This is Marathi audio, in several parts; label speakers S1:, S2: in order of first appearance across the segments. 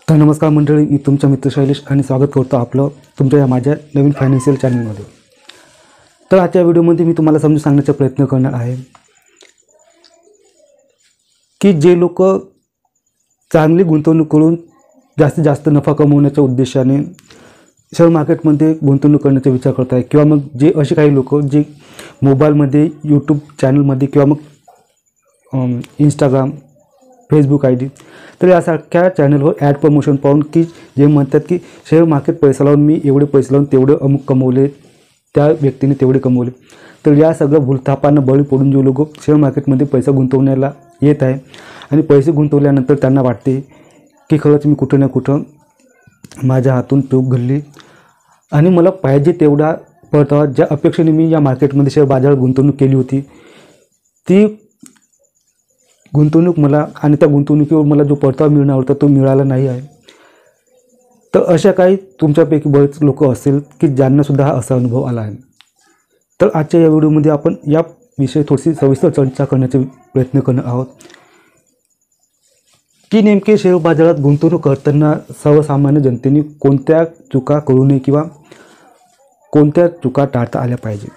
S1: तर नमस्कार मंडळी, मी तुमचा मित्र शैलेश आणि स्वागत करतो आपलं तुमच्या या माझ्या नवीन फायनान्शियल चॅनलमध्ये। तर आजच्या व्हिडिओमध्ये मी तुम्हाला समजून सांगण्याचा प्रयत्न करणार आहे की जे लोक चांगली गुंतवणूक करून जास्तीत जास्त नफा कमवण्याच्या उद्देशाने शेअर मार्केटमध्ये गुंतवणूक करण्याचा विचार करत आहे, किंवा मग जे असे काही लोक जे मोबाईलमध्ये यूट्यूब चॅनलमध्ये किंवा मग इंस्टाग्राम फेसबुक ID, तर यासारख्या चॅनलवर ॲड प्रमोशन पाहून की जे म्हणतात की शेअर मार्केट पैसा लावून मी एवढे पैसे लावून तेवढे अमुक कमवले, त्या व्यक्तीने तेवढे कमवले। तर या सगळं भूलथापांना बळी पडून जे लोक शेअर मार्केटमध्ये पैसा गुंतवण्याला येत आहे आणि पैसे गुंतवल्यानंतर त्यांना वाटते की खरंच मी कुठं ना कुठं माझ्या हातून चूक घडली आणि मला पाहिजे तेवढा परतावा ज्या अपेक्षेने मी या मार्केटमध्ये शेअर बाजारात गुंतवणूक केली होती ती गुंतवणूक मला आणि त्या गुंतवणुकीवर मला जो परतावा मिळणार होता तो मिळाला नाही आहे। तर अशा काही तुमच्यापैकी बरेच लोक असेल की ज्यांनासुद्धा हा असा अनुभव आला आहे। तर आजच्या या व्हिडिओमध्ये आपण या विषयी थोडीशी सविस्तर चर्चा करण्याचा प्रयत्न करणार आहोत की नेमके शेअर बाजारात गुंतवणूक करताना सर्वसामान्य जनतेने कोणत्या चुका करू नये किंवा कोणत्या चुका टाळता आल्या पाहिजे,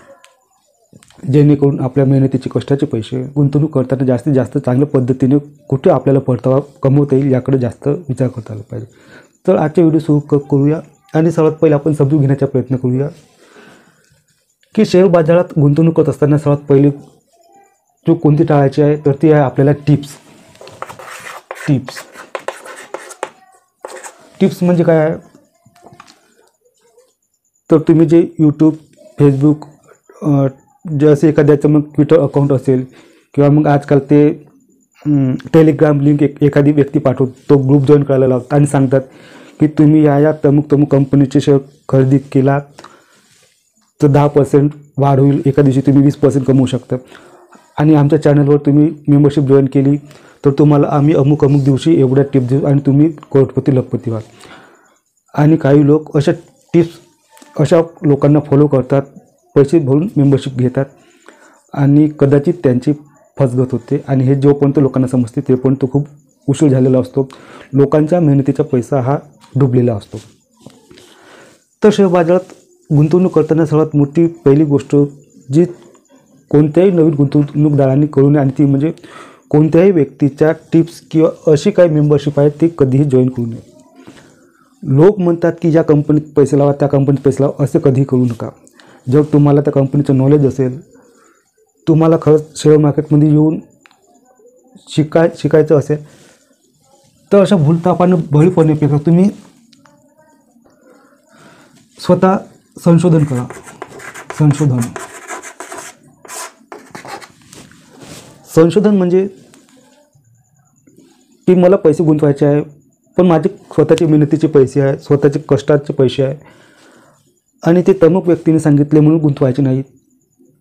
S1: जेणेकरून आपल्या मेहनतीचे कष्टाचे पैसे गुंतवणूक करताना जास्तीत जास्त चांगल्या पद्धतीने कुठे आपल्याला परतावा कमवता येईल याकडे जास्त विचार करता आला पाहिजे। तर आजचे व्हिडिओ सुरू करूया आणि सर्वात पहिले आपण समजून घेण्याचा प्रयत्न करूया की शेअर बाजारात गुंतवणूक करत असताना सर्वात पहिले जो कोणती टाळायची आहे तर ती आहे आपल्याला टिप्स म्हणजे काय आहे, तर तुम्ही जे यूट्यूब फेसबुक जसे एखाद्याचं मग ट्विटर अकाउंट असेल किंवा मग आजकाल ते टेलिग्राम लिंक एखादी व्यक्ती पाठवतो, तो ग्रुप जॉईन करायला लावतात आणि सांगतात की तुम्ही या तमुक कंपनीचे शेअर खरेदी केलात तर 10% वाढ होईल, एका दिवशी तुम्ही 20% कमवू शकता आणि आमच्या चॅनलवर तुम्ही मेंबरशिप जॉईन केली तर तुम्हाला आम्ही अमुक दिवशी एवढ्या टिप्स देऊ आणि तुम्ही करोडपती लखपती व्हाल। आणि काही लोक अशा लोकांना फॉलो करतात, पैसे भरून मेंबरशिप घेतात आणि कदाचित त्यांची फसगत होते आणि हे जोपर्यंत लोकांना समजते तेपर्यंत खूप उशीर झालेला असतो, लोकांच्या मेहनतीचा पैसा हा डुबलेला असतो। तर शेअर बाजारात गुंतवणूक करताना सर्वात मोठी पहिली गोष्ट जी कोणत्याही नवीन गुंतवणूकदारांनी करू नये आणि ती म्हणजे कोणत्याही व्यक्तीच्या टिप्स किंवा अशी काही मेंबरशिप आहे ती कधीही जॉईन करू नये। लोक म्हणतात की ज्या कंपनीत पैसे लावा त्या कंपनीत पैसे लावा, असं कधीही करू नका। जर तुम्हाला त्या कंपनीचं नॉलेज असेल, तुम्हाला खरंच शेअर मार्केटमध्ये येऊन शिकायचं असेल तर अशा भूलथापांना बळी पडण्यापेक्षा तुम्ही स्वतः संशोधन करा। संशोधन म्हणजे की मला पैसे गुंतवायचे आहे पण माझे स्वतःचे मेहनतीचे पैसे आहे, स्वतःचे कष्टाचे पैसे आहे आणि ते तमुक व्यक्तीने सांगितले म्हणून गुंतवायचे नाही।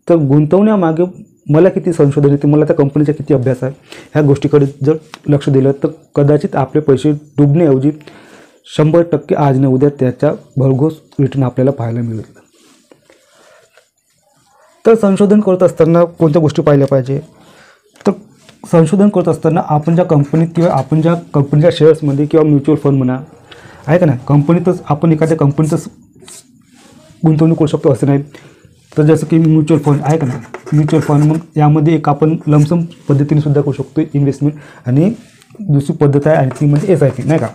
S1: तर गुंतवण्यामागे मला किती संशोधन येते, मला त्या कंपनीचा किती अभ्यास आहे, ह्या गोष्टीकडे जर लक्ष दिलं तर कदाचित आपले पैसे डुबण्याऐवजी 100% आज न उद्या त्याचा भरघोस रिटर्न आपल्याला पाहायला मिळेल। तर संशोधन करत असताना कोणत्या गोष्टी पाहिल्या पाहिजे, तर संशोधन करत असताना आपण ज्या कंपनीत किंवा आपण ज्या कंपनीच्या शेअर्समध्ये किंवा म्युच्युअल फंड म्हणा आहे का नाही, कंपनीतच आपण एखाद्या कंपनीतच गुंतवणूक करू शकतो असं नाही। तर जसं की म्युच्युअल फंड आहे का नाही, म्युच्युअल फंड मग यामध्ये एक आपण लमसम पद्धतीने सुद्धा करू शकतो इन्व्हेस्टमेंट, आणि दुसरी पद्धत आहे आणि ती म्हणजे SIP नाही का।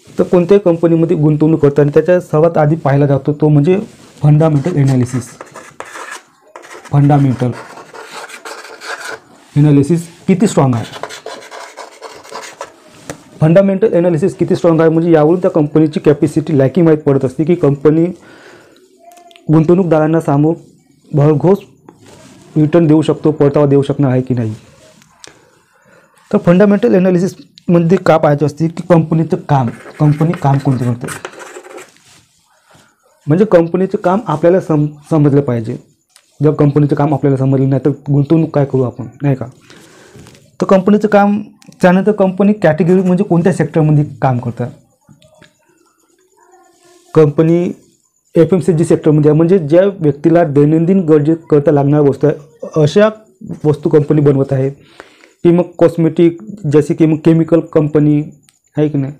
S1: तर कोणत्याही कंपनीमध्ये गुंतवणूक करताना त्याच्या सर्वात आधी पाहायला जातो तो म्हणजे फंडामेंटल एनालिसिस किती स्ट्रॉंग आहे। फंडामेंटल एनालिसिस किती स्ट्रॉंग आहे म्हणजे यावरून त्या कंपनीची कॅपॅसिटी लॅकिंग माहीत पडत असते की कंपनी गुंतवणूकदारांना समोर भरघोस रिटर्न देऊ शकतो, परतावा देऊ शकणार आहे की नाही। तर फंडामेंटल एनालिसिसमध्ये का पाहायचं असते की कंपनी काम कोणते करते, म्हणजे कंपनीचं काम आपल्याला समजलं पाहिजे। जर कंपनीचं काम आपल्याला समजलं नाही तर गुंतवणूक काय करू आपण, नाही का। तर कंपनीचं काम, त्यानंतर कंपनी कॅटेगरी म्हणजे कोणत्या सेक्टरमध्ये काम करतात, कंपनी FMCG सेक्टरमध्ये आहे म्हणजे ज्या व्यक्तीला दैनंदिन गरजेकरता लागणाऱ्या वस्तू आहे अशा वस्तू कंपनी बनवत आहे, की मग कॉस्मेटिक जसे की मग केमिकल कंपनी आहे की नाही,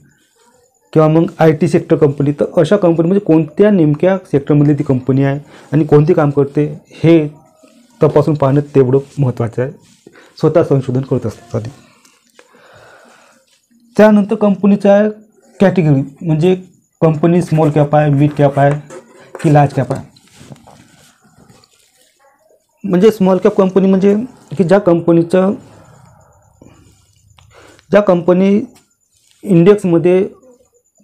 S1: किंवा मग IT सेक्टर कंपनी. तर अशा कंपनी म्हणजे कोणत्या नेमक्या सेक्टरमधली ती कंपनी आहे आणि कोणते काम करते हे तपासून पाहणं तेवढं महत्त्वाचं आहे. स्वतः संशोधन करत असतात. त्यानंतर कंपनीचा आहे कॅटेगरी, म्हणजे कंपनी स्मॉल कॅप आहे, मिड कॅप आहे की लार्ज कॅप आहे. म्हणजे स्मॉल कॅप कंपनी म्हणजे की ज्या कंपनी इंडेक्समध्ये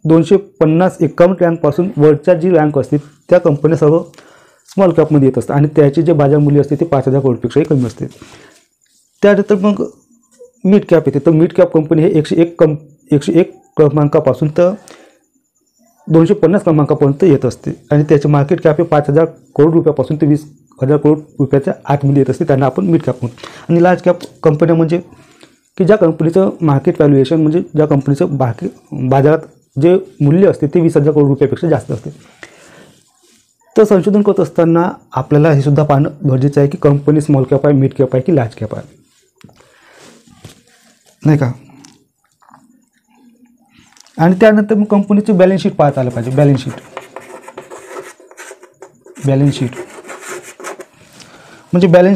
S1: 250-51 रँकपासून वरच्या जी रँक असते त्या कंपन्या सर्व स्मॉल कॅपमध्ये येत असतात आणि त्याची जे बाजार मूल्य असते ते 5,000 करोडपेक्षाही कमी असते. त्यानंतर मग मिड कॅप येते. तर मिड कॅप कंपनी हे 101 क्रमांकापासून तर 250 क्रमांकापर्यंत येत असते आणि त्याचे मार्केट कॅप हे 5,000 करोड रुपयापासून ते 20,000 करोड रुपयाच्या आतमध्ये येत असते. त्यांना आपण मिड कॅप म्हणतो. आणि लार्ज कॅप कंपन्या म्हणजे की ज्या कंपनीचं मार्केट व्हॅल्युएशन म्हणजे ज्या कंपनीचं बाजारात जे मूल्य असते ते 20,000 करोड रुपयापेक्षा जास्त असते. तर संशोधन करत असताना आपल्याला हे सुद्धा पाहणं गरजेचं आहे की कंपनी स्मॉल कॅप आहे, मिड कॅप आहे की लार्ज कॅप आहे, नाही का. आणि त्यानंतर मग कंपनीची बॅलन्स शीट पाहता आलं पाहिजे. बॅलन्स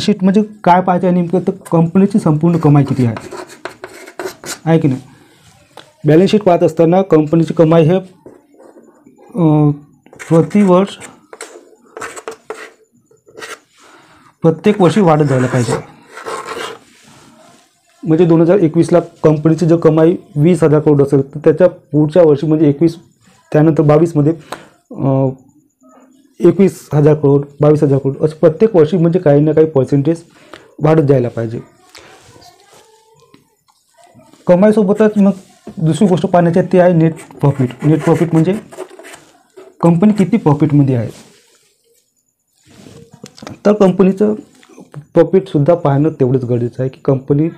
S1: शीट म्हणजे काय पाहायचं आहे नेमकं, तर कंपनीची संपूर्ण कमाई किती आहे की नाही. बॅलन्स शीट पाहत असताना कंपनीची कमाई हे प्रत्येक वर्षी वाढत जायला पाहिजे. म्हणजे 2021ला कंपनीची जर कमाई 20,000 करोड असेल तर त्याच्या पुढच्या वर्षी म्हणजे 21 त्यानंतर 22मध्ये 21,000 करोड, 22,000 करोड असं प्रत्येक वर्षी म्हणजे काही ना काही पर्सेंटेज वाढत जायला पाहिजे. कमाईसोबतच मग दुसरी गोष्ट पाहण्याची ती आहे नेट प्रॉफिट म्हणजे कंपनी किती प्रॉफिटमध्ये आहे. तर कंपनीचं प्रॉफिटसुद्धा पाहणं तेवढंच गरजेचं आहे की कंपनी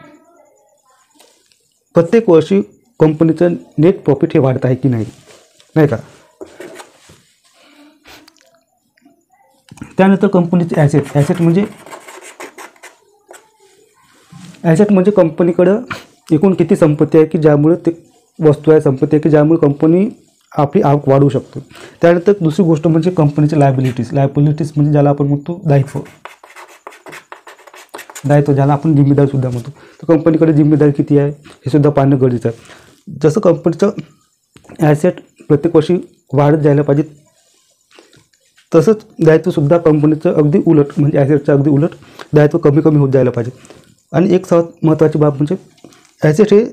S1: प्रत्येक वर्षी कंपनीचं नेट प्रॉफिट हे वाढत आहे की नाही, नाही का. त्यानंतर कंपनीचे ॲसेट म्हणजे कंपनीकडं एकूण किती संपत्ती आहे की ज्यामुळे ते वस्तू आहे, संपत्ती आहे की ज्यामुळे कंपनी आपली आवक वाढवू शकतो. त्यानंतर दुसरी गोष्ट म्हणजे कंपनीचे लायबिलिटीज म्हणजे ज्याला आपण म्हणतो दायित्व ज्याला आपण जिम्मेदारीसुद्धा म्हणतो. तर कंपनीकडे जिम्मेदारी किती आहे हे सुद्धा पाहणं गरजेचं आहे. जसं कंपनीचं ॲसेट प्रत्येक वर्षी वाढत जायला पाहिजे तसंच दायित्वसुद्धा कंपनीचं अगदी उलट म्हणजे ॲसेटचं अगदी उलट दायित्व कमी होत जायला पाहिजे. आणि एक सर्वात महत्त्वाची बाब म्हणजे ॲसेट हे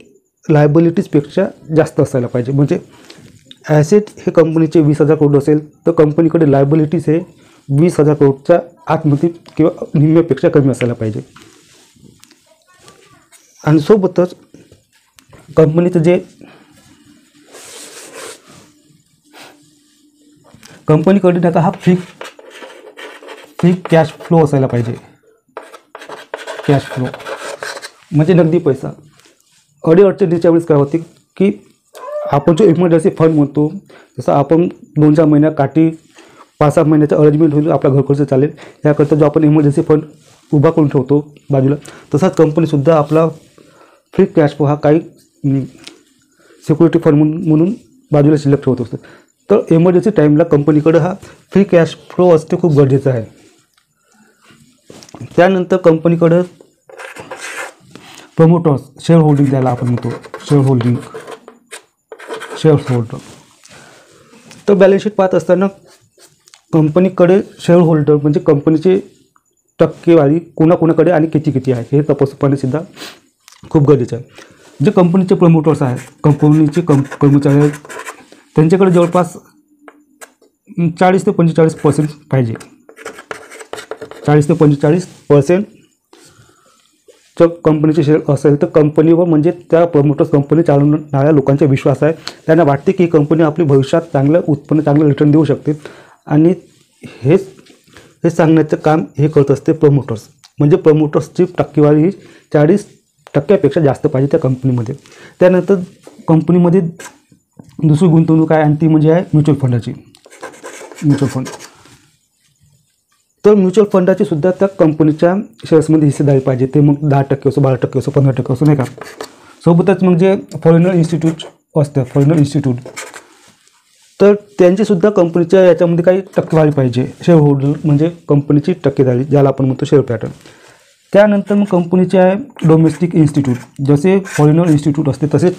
S1: लायबिलिटीजपेक्षा जास्त असायला पाहिजे. म्हणजे ॲसेट हे कंपनीचे 20,000 करोड असेल तर कंपनीकडे लायबिलिटीज हे 20,000 करोडच्या आतमध्ये किंवा निम्म्यापेक्षा कमी असायला पाहिजे. आणि सोबतच कंपनीचं जे कंपनीकडे नाही का हा फ्री कॅश फ्लो असायला पाहिजे. कॅश फ्लो म्हणजे नगदी पैसा. अडीअडचणीच्या वेळेस काय होते की आपण जो इमर्जन्सी फंड म्हणतो, जसं आपण 2-4 महिन्याकाठी 5-6 महिन्याचं अरेंजमेंट होईल, आपला घर खर्च चालेल याकरता जो आपण इमर्जन्सी फंड उभा करून ठेवतो बाजूला, तसाच कंपनीसुद्धा आपला फ्री कॅश फ्लो हा काही सिक्युरिटी फंड म्हणून बाजूला शिल्लक ठेवत असतो. तर इमर्जन्सी टाईमला कंपनीकडे हा फ्री कॅश फ्लो असते खूप गरजेचं आहे. त्यानंतर कंपनीकडं प्रमोटर्स शेअर होल्डिंग ज्याला आपण म्हणतो शेअर होल्डर. तर बॅलन्स शीट पाहत असताना कंपनीकडे शेअर होल्डर म्हणजे कंपनीची टक्केवारी कोणाकोणाकडे आणि किती आहे हे तपासून पाहणेसुद्धा खूप गरजेचं आहे. जे कंपनीचे प्रमोटर्स आहेत, कंपनीचे कर्मचारी आहेत, त्यांच्याकडे जवळपास 40 ते 45% पाहिजे. 40 ते 45% जर कंपनीचे शेअर असेल तर कंपनीवर म्हणजे त्या प्रमोटर्स कंपनी चालवणाऱ्या लोकांचा विश्वास आहे. त्यांना वाटते की कंपनी आपली भविष्यात चांगलं उत्पन्न, चांगलं रिटर्न देऊ शकते आणि हे सांगण्याचं काम हे करत असते प्रमोटर्स. म्हणजे प्रमोटर्सची टक्केवारी ही 40% जास्त पाहिजे त्या कंपनीमध्ये. त्यानंतर कंपनीमध्ये दुसरी गुंतवणूक आहे आणि ती म्हणजे आहे म्युच्युअल फंड. तर म्युच्युअल फंडाची सुद्धा त्या कंपनीच्या शेअर्समध्ये हिस्सेदारी पाहिजे. ते मग 10% असो, 12% असो, 15% असो, नाही का. सोबतच मग जे फॉरेनर इन्स्टिट्यूट असतात फॉरेनर इन्स्टिट्यूट, तर त्यांचीसुद्धा कंपनीच्या याच्यामध्ये काही टक्केवारी पाहिजे, शेअर होल्डर म्हणजे कंपनीची टक्केवारी ज्याला आपण म्हणतो शेअर पॅटर्न. त्यानंतर मग कंपनीचे आहे डोमेस्टिक इन्स्टिट्यूट. जसे फॉरेनर इन्स्टिट्यूट असते तसेच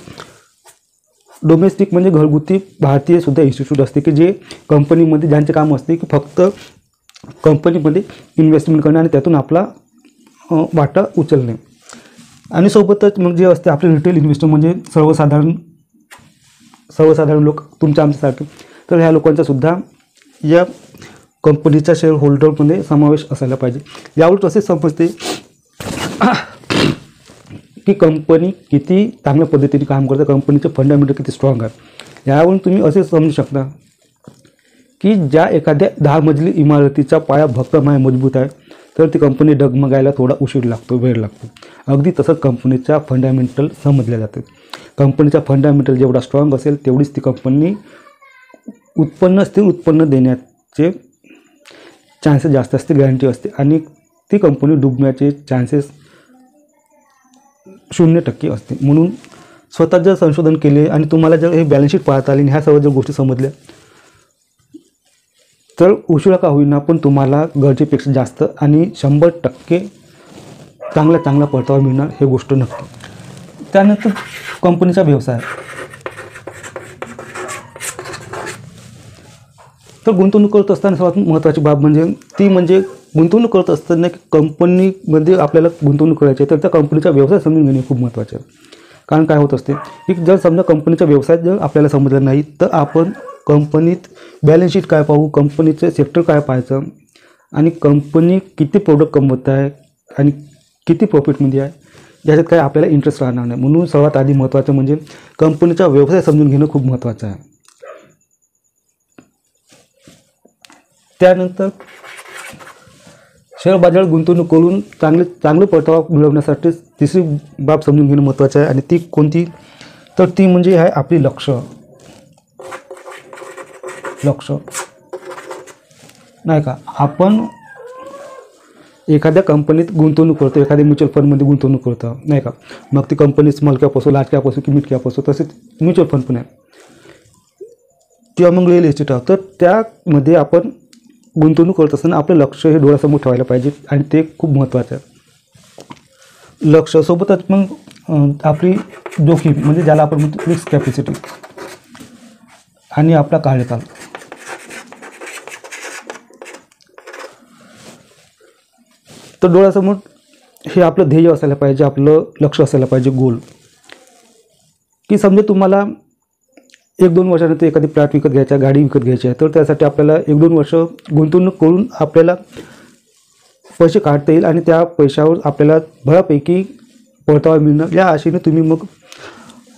S1: डोमेस्टिक म्हणजे घरगुती भारतीयसुद्धा इन्स्टिट्यूट असते की जे कंपनीमध्ये ज्यांचे काम असते की फक्त कंपनीमध्ये इन्व्हेस्टमेंट करणे आणि त्यातून आपला वाटा उचलणे. आणि सोबतच मग जे असते आपले रिटेल इन्व्हेस्टर म्हणजे सर्वसाधारण लोक तुमच्या आमच्यासारखे, तर ह्या लोकांचासुद्धा या कंपनीच्या शेअर होल्डरमध्ये समावेश असायला पाहिजे. यावरून असे समजते की कंपनी किती चांगल्या पद्धतीने काम करते, कंपनीचे फंडामेंटल किती स्ट्रॉंग आहे. यावरून तुम्ही असे समजू शकता की ज्या एखाद्या 10 मजली इमारतीचा पाया भक्कम आहे, मजबूत आहे, तर ती कंपनी डगमगायला थोडा उशीर लागतो, वेळ लागतो. अगदी तसंच कंपनीचा फंडामेंटल समजल्या जाते. कंपनीचा फंडामेंटल जेवढा स्ट्रॉंग असेल तेवढीच ती कंपनी स्थिर उत्पन्न देण्याचे चान्सेस जास्त असते, गॅरंटी असते, आणि ती कंपनी डुबण्याचे चान्सेस 0% असते. म्हणून स्वतः जर संशोधन केले आणि तुम्हाला जर हे बॅलन्स शीट पाहता आली आणि ह्या सर्व जर गोष्टी समजल्या तर उशिरा का होईना पण तुम्हाला गरजेपेक्षा जास्त आणि 100% चांगला परतावा मिळणार, हे गोष्ट नक्की. त्यानंतर कंपनीचा व्यवसाय. तर गुंतवणूक करत असताना सर्वात महत्त्वाची बाब म्हणजे गुंतवणूक करत असताना कंपनीमध्ये आपल्याला गुंतवणूक करायची आहे तर त्या कंपनीचा व्यवसाय समजून घेणे खूप महत्त्वाचे आहे. कारण काय होत असते की जर समजा कंपनीचा व्यवसाय जर आपल्याला समजला नाही तर आपण कंपनीत बॅलन्स शीट काय पाहू, कंपनीचं सेक्टर काय पाहायचं आणि कंपनी किती प्रोडक्ट कमवत आहे आणि किती प्रॉफिटमध्ये आहे याच्यात काय आपल्याला इंटरेस्ट राहणार नाही. म्हणून सर्वात आधी महत्त्वाचं म्हणजे कंपनीचा व्यवसाय समजून घेणं खूप महत्त्वाचं आहे. त्यानंतर शेअर बाजारात गुंतवणूक करून चांगले परतावा मिळवण्यासाठी तिसरी बाब समजून घेणं महत्त्वाचं आहे. आणि ती कोणती, तर ती म्हणजे आहे आपली लक्ष्य नाही का. आपण एखाद्या कंपनीत गुंतवणूक करतो, एखाद्या म्युच्युअल फंडमध्ये गुंतवणूक करतो नाही का. मग ती कंपनी स्मॉल कॅप असो, लार्ज कॅप असो की मिड कॅप असो, तसेच म्युच्युअल फंड पण आहे किंवा मग रिअल इस्टेट आहे. तर त्यामध्ये आपण गुंतवणूक करत असताना आपलं लक्ष हे डोळ्यासमोर ठेवायला पाहिजे आणि ते खूप महत्त्वाचं आहे. लक्ष सोबतच मग आपली जोखीम म्हणजे ज्याला आपण म्हणतो रिस्क कॅपॅसिटी आणि आपला कार्यकाल. तर डोळ्यासमोर हे आपलं ध्येय असायला पाहिजे, आपलं लक्ष असायला पाहिजे, गोल. की समजा तुम्हाला 1-2 वर्षानंतर एखादी प्लॅट विकत घ्यायचा, गाडी विकत घ्यायची आहे, तर त्यासाठी आपल्याला 1-2 वर्ष गुंतवणूक करून आपल्याला पैसे काढता येईल आणि त्या पैशावर आपल्याला बऱ्यापैकी परतावा मिळणार. या आशेने तुम्ही मग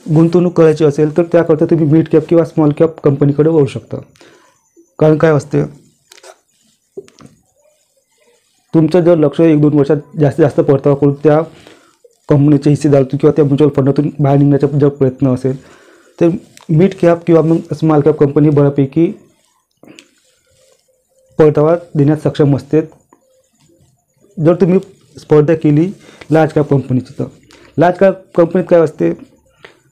S1: गुंतवणूक करायची असेल तर त्याकरता तुम्ही मिड कॅप किंवा स्मॉल कॅप कंपनीकडे वळू शकता. कारण काय असते, तुमचं जर लक्ष 1-2 वर्षात जास्तीत जास्त परतावा करून त्या कंपनीच्या हिस्सेदारातून किंवा त्या म्युच्युअल फंडातून बाहेर निघण्याचा जर प्रयत्न असेल तर मिड कॅप किंवा मग स्मॉल कॅप कंपनी बऱ्यापैकी परतावा देण्यास सक्षम असते जर तुम्ही स्पर्धा केली लार्ज कॅप कंपनीची. तर लार्ज कॅप कंपनीत काय असते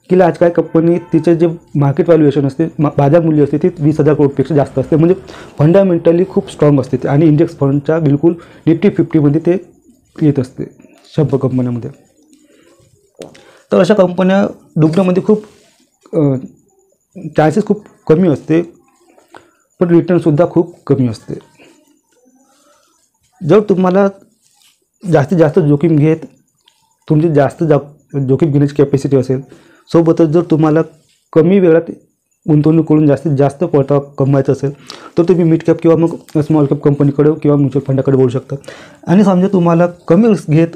S1: की लार्ज कॅप कंपनी तिचे जे मार्केट व्हॅल्युएशन असते, बाजार मूल्य असते, ते 20,000 करोडपेक्षा जास्त असते. म्हणजे फंडामेंटली खूप स्ट्रॉंग असते आणि इंडेक्स फंडच्या बिलकुल निफ्टी 50मध्ये ते येत असते 100 कंपन्यामध्ये. तर अशा कंपन्या डुबण्यामध्ये खूप चान्सेस खूप कमी असते, पण रिटर्नसुद्धा खूप कमी असते. जर तुम्हाला जास्तीत जास्त जोखीम घेत तुमची जास्त जोखीम घेण्याची कॅपॅसिटी असेल, सोबतच जर तुम्हाला कमी वेळात गुंतवणूक करून जास्तीत जास्त परतावा कमवायचा असेल तर तुम्ही मिड कॅप किंवा मग स्मॉल कॅप कंपनीकडे किंवा म्युच्युअल फंडाकडे वळू शकता. आणि समजा तुम्हाला कमी रिस्क घेत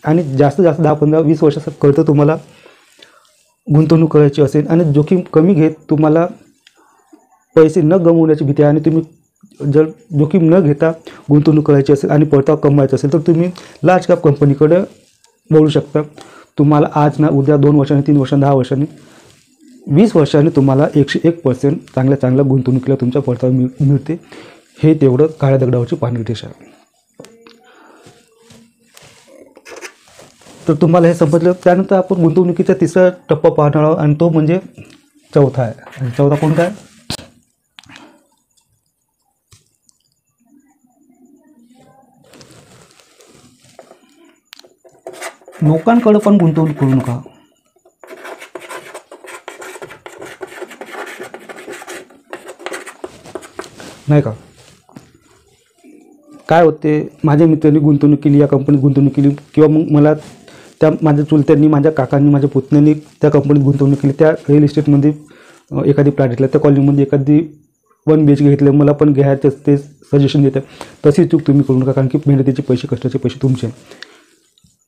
S1: आणि जास्तीत जास्त 10-15-20 वर्षाकरता तुम्हाला गुंतवणूक करायची असेल आणि जोखीम कमी घेत तुम्हाला पैसे न गमवण्याची भीती आहे आणि तुम्ही जर जोखीम न घेता गुंतवणूक करायची असेल आणि परतावा कमवायचा असेल तर तुम्ही लार्ज कॅप कंपनीकडे वळू शकता. तुम्हाला आज ना उद्या 2 वर्षांनी, 3 वर्षांनी, 10 वर्षांनी, 20 वर्षांनी तुम्हाला 101% चांगल्या गुंतवणुकीला तुमचा परतावा मिळते. हे तेवढं काळ्या दगडावरची पांढरी रेष आहे. तर तुम्हाला हे समजलं. त्यानंतर आपण गुंतवणुकीचा तिसरा टप्पा पाहणार आहोत आणि तो म्हणजे चौथा आहे. आणि चौथा कोणता आहे? लोकांकडे पण गुंतवणूक करू नका. नाही का? काय होते, माझ्या मित्रांनी गुंतवणूक केली, या कंपनीत गुंतवणूक केली, किंवा मग मला त्या माझ्या चुलत्यांनी, माझ्या काकांनी, माझ्या पुतण्यांनी त्या कंपनीत गुंतवणूक केली, त्या रिअल इस्टेटमध्ये एखादी प्लॅट घेतला, त्या कॉलनीमध्ये एखादी 1 BHK घेतले, मला पण घ्यायचं ते सजेशन देतात. तशी चूक तुम्ही करू नका, कारण की मेहनतीचे पैसे, कष्टाचे पैसे तुमचे.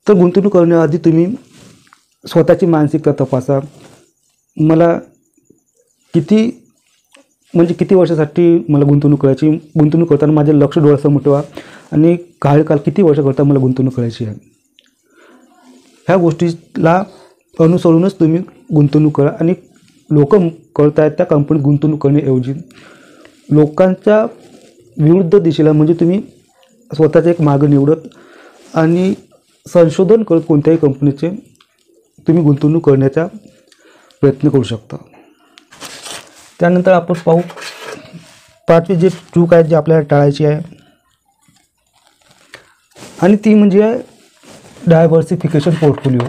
S1: तर गुंतवणूक करण्याआधी तुम्ही स्वतःची मानसिकता तपासा. मला किती वर्षासाठी मला गुंतवणूक करायची, गुंतवणूक करताना माझे लक्ष डोळ्यासमोर ठेवा, आणि काळ किती वर्ष करता मला गुंतवणूक करायची आहे. ह्या गोष्टीला अनुसरूनच तुम्ही गुंतवणूक करा. आणि लोक करतायत त्या कंपनीत गुंतवणूक करण्याऐवजी लोकांच्या विरुद्ध दिशेला, म्हणजे तुम्ही स्वतःचा एक मार्ग निवडत आणि संशोधन करत कोणत्याही कंपनीचे तुम्ही गुंतवणूक करण्याचा प्रयत्न करू शकता. त्यानंतर आपण पाहू 5वी जे चूक आहे, जी आपल्याला टाळायची आहे, आणि ती म्हणजे डायव्हर्सिफिकेशन पोर्टफोलिओ.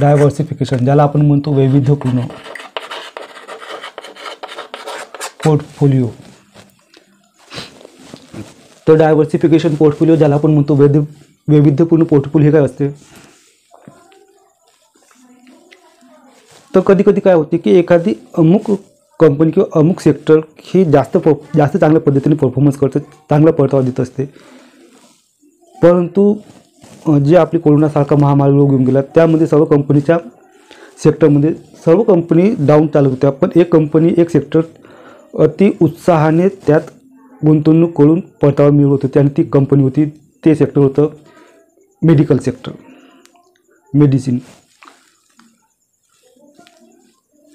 S1: डायव्हर्सिफिकेशन, ज्याला आपण म्हणतो वैविध्यपूर्ण पोर्टफोलिओ. तर डायव्हर्सिफिकेशन पोर्टफोलिओ ज्याला आपण म्हणतो वैविध्यपूर्ण पोर्टफोलिओ, हे काय असते? तर कधी कधी काय होते की एखादी अमुक कंपनी किंवा अमुक सेक्टर ही जास्त चांगल्या पद्धतीने परफॉर्मन्स करते, चांगला परतावा देत असते, परंतु जे आपली कोरोनासारखा महामारी रोग येऊन गेला, त्यामध्ये सर्व कंपनीच्या सेक्टरमध्ये सर्व कंपनी डाऊन चालत होत्या, पण एक कंपनी, एक सेक्टर अति उत्साहाने त्यात गुंतवणूक करून परतावा मिळवत होती, आणि ती कंपनी होती, ते सेक्टर होतं मेडिकल सेक्टर, मेडिसिन.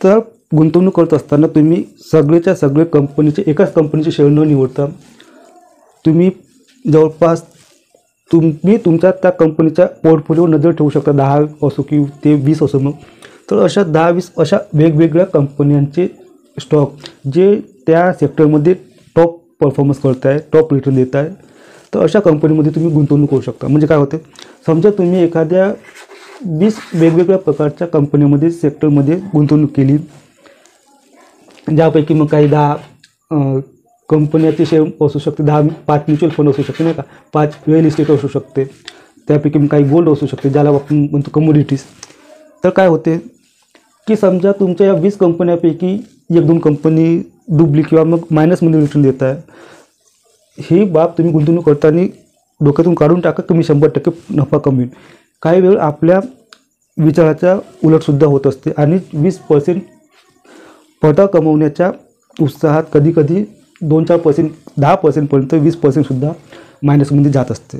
S1: तर गुंतवणूक करत असताना तुम्ही सगळेच्या सगळे कंपनीचे, एकाच कंपनीचे शेअर न निवडता तुम्ही जवळपास तुमच्या त्या कंपनीच्या पोर्टफोलिओवर नजर ठेवू शकता. 10 असो की ते 20 असो. मग तर अशा 10-20 अशा वेगवेगळ्या कंपन्यांचे स्टॉक जे त्या सेक्टरमध्ये टॉप परफॉर्मन्स करत आहे, टॉप रिटर्न देत आहे, तर अशा कंपनीमध्ये तुम्ही गुंतवणूक करू शकता. म्हणजे काय होते, समजा तुम्ही एखाद्या 20 वेगवेगळ्या प्रकारच्या कंपन्यांमध्ये, सेक्टरमध्ये गुंतवणूक केली, ज्यापैकी मग काही 10 कंपन्याचे शेअर असू शकते, 5 म्युच्युअल फंड असू शकते, नाही का, 5 रिअल इस्टेट असू शकते, त्यापैकी मग काही गोल्ड असू शकते, ज्याला आपण म्हणतो कमोडिटीज. तर काय होते की समजा तुमच्या या 20 कंपन्यापैकी 1-2 कंपनी डुबली किंवा मग मायनसमध्ये रिटर्न देत आहे, ही बाब तुम्ही गुंतवणूक करताना डोक्यातून काढून टाका की मी 100% नफा कमवीन. काही वेळ आपल्या विचाराच्या उलटसुद्धा होत असते, आणि 20% परतावा कमवण्याच्या उत्साहात कधीकधी 2-4%, 10%पर्यंत 20%सुद्धा मायनसमध्ये जात असते.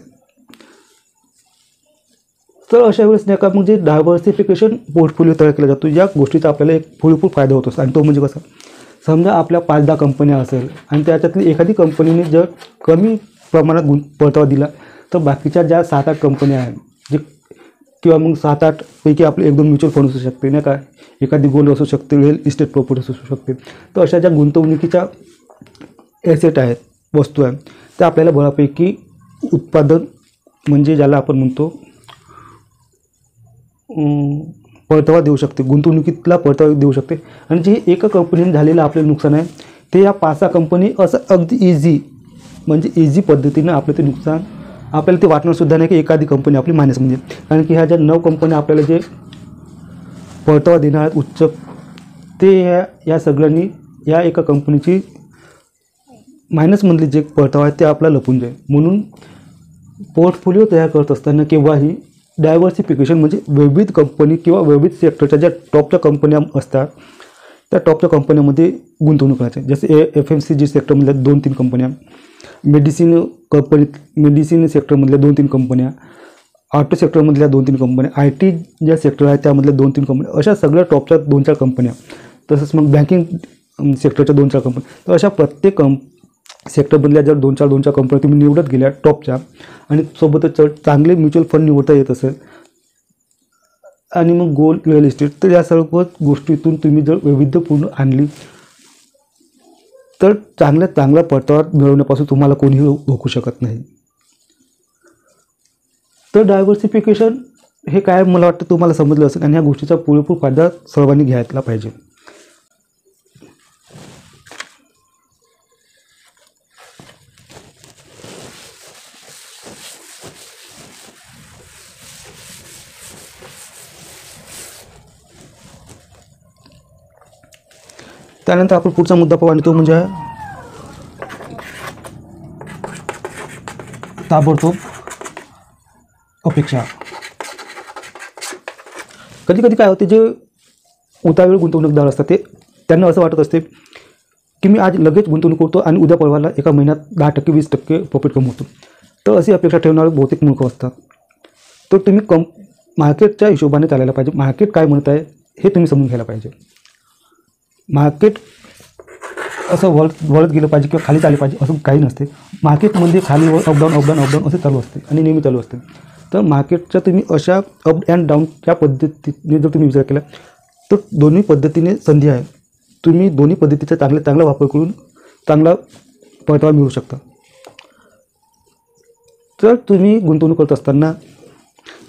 S1: तर अशा वेळेस नाही का, मग जे डायव्हर्सिफिकेशन पोर्टफोलिओ तयार केला जातो, या गोष्टीचा आपल्याला एक भरपूर फायदा होतो. आणि तो म्हणजे कसा, समजा आपल्या 5-10 कंपन्या असेल, आणि त्याच्यातली एखादी कंपनीने जर कमी प्रमाणात परतावा दिला, तर बाकीच्या ज्या 7-8 कंपन्या आहेत, जे किंवा मग 7-8 पैकी आपले 1-2 म्युच्युअल फंड असू शकते, नाही का, एखादी गोल्ड असू शकते, रिअल इस्टेट प्रॉपर्टी असू शकते. तर अशा ज्या गुंतवणुकीच्या ॲसेट आहेत, वस्तू आहेत, त्या आपल्याला बऱ्यापैकी उत्पादन, म्हणजे ज्याला आपण म्हणतो परतावा देऊ शकते, गुंतवणुकीतला परतावा देऊ शकते. आणि जे एका कंपनीने झालेलं आपलं नुकसान आहे, ते या 5-6 कंपनी असं अगदी इझी पद्धतीनं आपलं ते नुकसान आपल्याला ते वाटणारसुद्धा नाही की एखादी कंपनी आपली मायनसमध्ये. कारण की ह्या ज्या 9 कंपन्या आपल्याला जे परतावा देणार आहेत उच्च, ते या सगळ्यांनी या एका कंपनीची मायनसमधली जे परतावा आहे ते आपला लपून जाईल. म्हणून पोर्टफोलिओ तयार करत असताना केव्हाही डायव्हर्सिफिकेशन, म्हणजे विविध कंपनी किंवा विविध सेक्टरच्या ज्या टॉपच्या कंपन्या असतात, त्या टॉपच्या कंपन्यांमध्ये गुंतवणूक करायची. जसे FMCG सेक्टरमधल्या 2-3 कंपन्या, मेडिसिन सेक्टरमधल्या 2-3 कंपन्या, ऑटो सेक्टरमधल्या 2-3 कंपन्या, IT ज्या सेक्टर आहे त्यामधल्या 2-3 कंपन्या, अशा सगळ्या टॉपच्या 2-4 कंपन्या, तसंच मग बँकिंग सेक्टरच्या 2-4 कंपन्या. तर अशा प्रत्येक सेक्टरमधल्या जर 2-4 कंपन्या तुम्ही निवडत गेल्या टॉपच्या, आणि सोबतच चांगले म्युच्युअल फंड निवडता येत असेल, आणि मग गोल्ड, रिअल इस्टेट, तर या सर्व गोष्टीतून तुम्ही जर वैविध्यपूर्ण आणली तर चांगला परतावा मिळवण्यापासून तुम्हाला कोणीही रोखू शकत नाही. तर डायव्हर्सिफिकेशन हे काय मला वाटतं तुम्हाला समजलं असेल आणि ह्या गोष्टीचा पुरेपूर फायदा सर्वांनी घ्यायला पाहिजे. त्यानंतर आपण पुढचा मुद्दा पाहू आणि तो म्हणजे ताबडतोब अपेक्षा. कधी कधी काय होते, जे उतावीळ गुंतवणूकदार असतात त्यांना असं वाटत असते की मी आज लगेच गुंतवणूक करतो आणि उद्या परवाला एका महिन्यात 10% 20% प्रॉफिट कमवतो. तर अशी अपेक्षा ठेवणारे बहुतेक मूर्ख असतात. तर तुम्ही मार्केटच्या हिशोबाने चालायला पाहिजे. मार्केट काय म्हणत आहे हे तुम्ही समजून घ्यायला पाहिजे. मार्केट असं वळत गेलं पाहिजे किंवा खाली चालले पाहिजे असं काही नसते. मार्केटमध्ये खाली अपडाऊन असे चालू असते आणि नेहमी चालू असते. तर मार्केटच्या तुम्ही अशा अप अँड डाऊनच्या पद्धतीने जर तुम्ही विचार केला तर दोन्ही पद्धतीने संधी आहे. तुम्ही दोन्ही पद्धतीचा चांगला वापर करून चांगला परतावा मिळवू शकता. तर तुम्ही गुंतवणूक करत असताना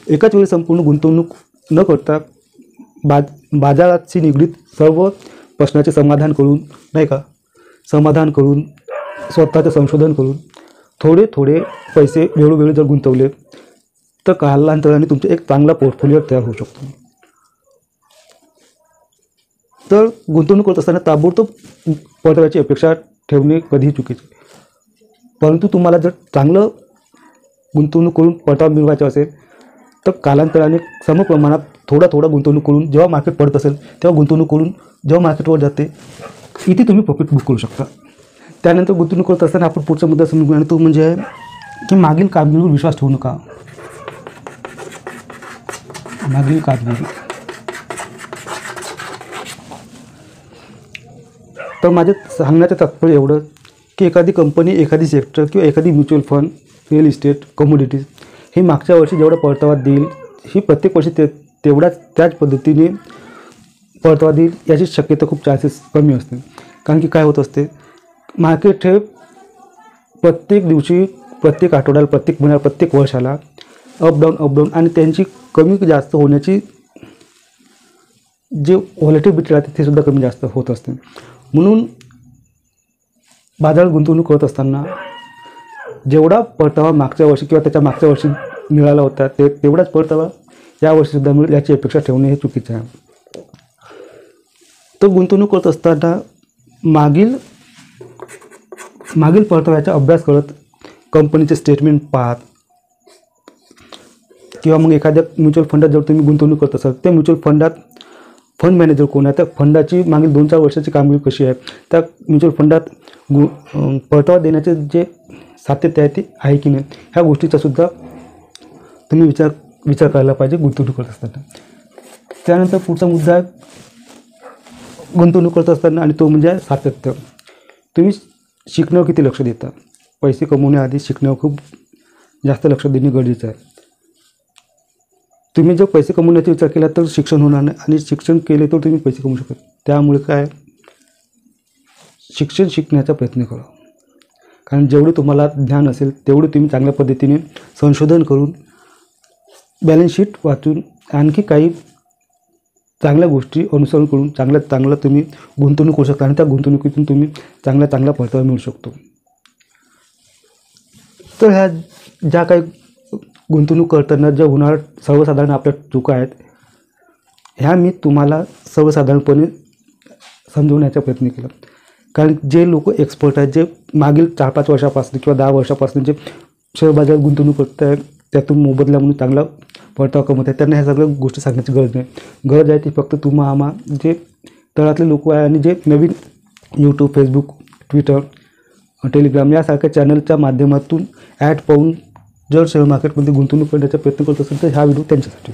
S1: एकाच वेळी संपूर्ण गुंतवणूक न करता बाजाराशी निगडीत सर्व प्रश्नाचे समाधान करून स्वतःचं संशोधन करून थोडे पैसे वेळोवेळी जर गुंतवले तर कालांतराने तुमचा एक चांगला पोर्टफोलिओ तयार होऊ शकतो. तर गुंतवणूक करत असताना ताबडतोब परताव्याची अपेक्षा ठेवणे कधीही चुकीचे. परंतु तुम्हाला जर चांगलं गुंतवणूक करून परतावा मिळवायचा असेल तर कालांतराने समप्रमाणात थोडा गुंतवणूक करून जेव्हा मार्केट पडत असेल तेव्हा गुंतवणूक करून जेव्हा मार्केटवर जाते इथे तुम्ही प्रॉफिट बुक करू शकता. त्यानंतर गुंतवणूक करत असताना आपण पुढचा मुद्दा समजून आणि तो म्हणजे आहे की मागील कामगिरीवर विश्वास ठेवू नका. मागील कामगिरी. तर माझे सांगण्याचं तात्पर्य एवढं की एखादी कंपनी, एखादी सेक्टर किंवा एखादी mutual fund, real estate, commodities ही मागच्या वर्षी जेवढा परतावा देईल ही प्रत्येक वर्षी त्याच पद्धतीने परतावा देईल याची शक्यता खूप चान्सेस कमी असते. कारण की काय होत असते, मार्केट हे प्रत्येक दिवशी, प्रत्येक आठवड्याला, प्रत्येक महिन्याला, प्रत्येक वर्षाला अपडाऊन आणि त्यांची कमी जास्त होण्याची जे व्हॉलेटिलिटी राहते ते सुद्धा कमी जास्त होत असते. म्हणून बाजारात गुंतवणूक करत असताना जेवढा परतावा मागच्या वर्षी किंवा त्याच्या मागच्या वर्षी मिळाला होता तेवढाच परतावा यावर्षीसुद्धा मिळेल याची अपेक्षा ठेवणे हे चुकीचे आहे. तर गुंतवणूक करत असताना मागील परताव्याचा अभ्यास करत कंपनीचे स्टेटमेंट पाहत किंवा मग एखाद्या म्युच्युअल फंडात जर तुम्ही गुंतवणूक करत असाल त्या म्युच्युअल फंडात फंड मॅनेजर कोण आहे, त्या फंडाची मागील 2-4 वर्षाची कामगिरी कशी आहे, त्या म्युच्युअल फंडात परतावा देण्याचे जे सातत्य आहे ते आहे की नाही, ह्या गोष्टीचा सुद्धा तुम्ही विचार करायला पाहिजे गुंतवणूक करत असताना. त्यानंतर पुढचा मुद्दा आहे गुंतवणूक करत असताना आणि तो म्हणजे सातत्य. तुम्ही शिकण्यावर किती लक्ष देता. पैसे कमवण्याआधी शिकण्यावर खूप जास्त लक्ष देणे गरजेचं आहे. तुम्ही जर पैसे कमवण्याचा विचार केला तर शिक्षण होणार नाही आणि शिक्षण केले तर तुम्ही पैसे कमवू शकता. त्यामुळे काय, शिक्षण शिकण्याचा प्रयत्न करा. कारण जेवढे तुम्हाला ज्ञान असेल तेवढे तुम्ही चांगल्या पद्धतीने संशोधन करून बॅलन्स शीट वाचून आणखी काही चांगल्या गोष्टी अनुसरण करून चांगलं तुम्ही गुंतवणूक करू शकता आणि त्या गुंतवणुकीतून तुम्ही चांगला परतावा मिळू शकतो. तर ह्या ज्या काही गुंतवणूक करताना ज्या होणार सर्वसाधारण आपल्या चुका आहेत ह्या मी तुम्हाला सर्वसाधारणपणे समजवण्याचा प्रयत्न केला. कारण जे लोक एक्सपर्ट आहेत, जे मागील 4-5 वर्षापासून किंवा 10 वर्षापासून जे शेअर बाजारात गुंतवणूक करत आहेत, त्यातून मोबदला म्हणून चांगला परतावा कमवत आहेत, त्यांना ह्या सगळ्या गोष्टी सांगण्याची गरज नाही. गरज आहे ती फक्त आम्हा जे तळातले लोक आहे आणि जे नवीन यूट्यूब, फेसबुक, ट्विटर, टेलिग्राम यासारख्या चॅनलच्या माध्यमातून ॲड पाहून जर शेअर मार्केटमध्ये गुंतवणूक करण्याचा प्रयत्न करत असेल तर हा व्हिडिओ त्यांच्यासाठी.